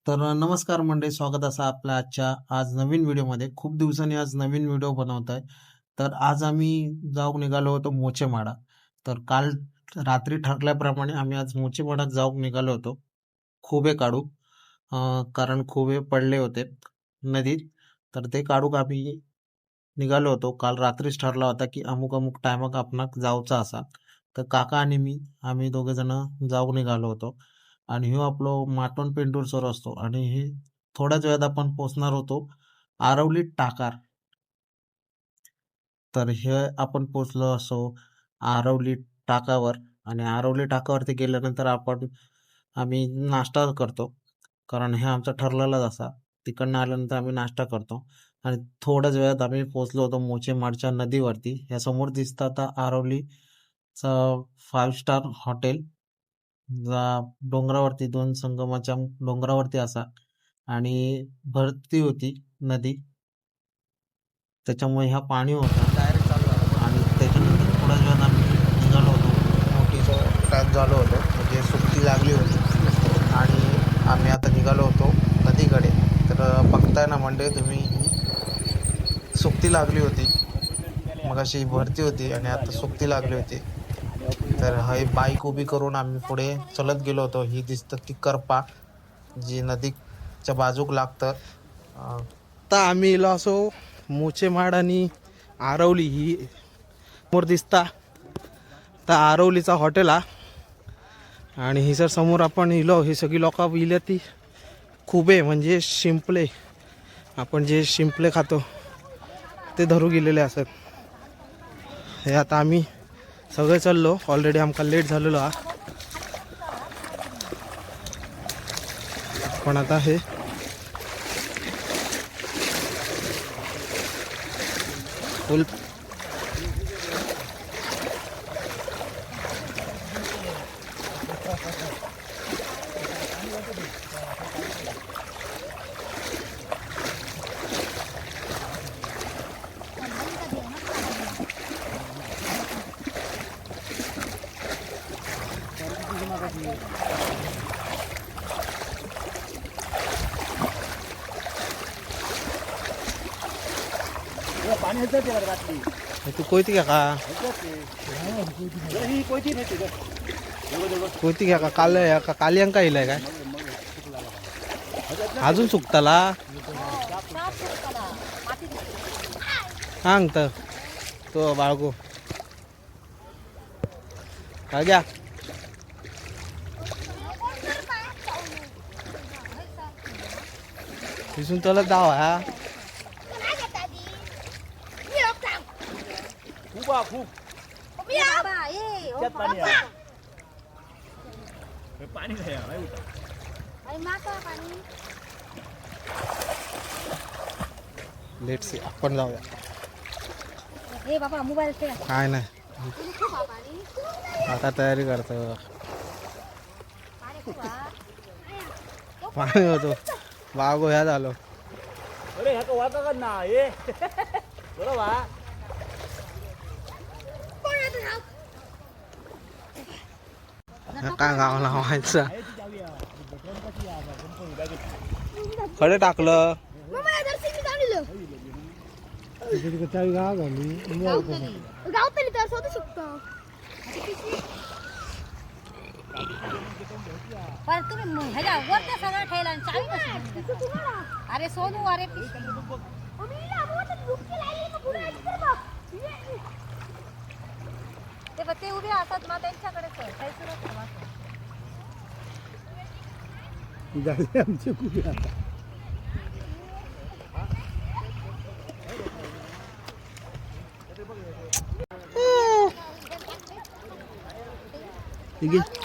तर नमस्कार मंडळी, स्वागत असा आपल्या आजच्या आज नवीन व्हिडिओमध्ये. खूप दिवसांनी आज नवीन व्हिडिओ बनवत आहे. तर आज आम्ही जाऊन निघालो होतो मोचेमाडा. तर काल रात्री ठरल्याप्रमाणे आम्ही आज मोचेमाडात जाऊन निघालो होतो खोबे काढू. कारण खोबे पडले होते नदीत. तर ते काढूक आम्ही निघालो होतो. काल रात्रीच ठरला होता की अमुक अमुक टायमाक आपणाक जाऊचा असा. तर काका आणि आम्ही दोघे जण जाऊन निघालो होतो. आणि ह्यो आपलो माटोन पेंडूर सर असतो आणि हे थोड्याच वेळात आपण पोहोचणार होतो आरवली टाकार. तर हे आपण पोचलो असो आरवली टाकावर. आणि आरवली टाकावरती गेल्यानंतर आम्ही नाश्ता करतो, कारण हे आमचा ठरलेलाच असा. तिकडनं आल्यानंतर आम्ही नाश्ता करतो आणि थोड्याच वेळात आम्ही पोचलो होतो मोचेमाडच्या नदीवरती. ह्या समोर दिसतं आता आरवलीचा 5 स्टार हॉटेल. डोंगरावरती दोन संगमाच्या डोंगरावरती असा आणि भरती होती नदी, त्याच्यामुळे ह्या पाणी होता डायरेक्ट चालू. आणि त्याच्यानंतर थोड्या वेळात आम्ही निघालो होतो. मोठीचं टॅच झालो होतो, म्हणजे सुट्टी लागली होती आणि आम्ही आता निघालो होतो नदीकडे. तर बघताय ना म्हणजे तुम्ही, सुट्टी लागली होती, मग अशी भरती होती आणि आता सुट्टी लागली होती. तर हे बाईक उभी करून आम्ही पुढे चलत गेलो होतो. ही दिसतं ती करपा, जी नदीच्या बाजूक लागतं. आता आम्ही इलो असो मोचेमाड आणि आरवली ही समोर दिसता. तर आरवलीचा हॉटेल हा. आणि ही सर समोर आपण इलो, ही सगळी लोक इल्या ती खुबे म्हणजे शिंपले, आपण जे शिंपले खातो ते धरू गेलेले असत. हे आता आम्ही सगळे चाललो, ऑलरेडी आमका लेट झालेलो हा. पण आता हे फुल तू कोयती घ्या का? कोयती घ्या का? काली अंका इलाय काय अजून सुकताला सांग तर तो बाळगो काय घ्या. तिथून चलत जावा हा. लेट से आपण जाऊया. काय नाही, आता तयारी करतो. पाणी होतो बागो ह्या झालो. काय गावाला व्हायचं खडे टाकलं. अरे सोनू अरे ते उभे असतात मग त्यांच्याकडे आमचे ठीक आहे.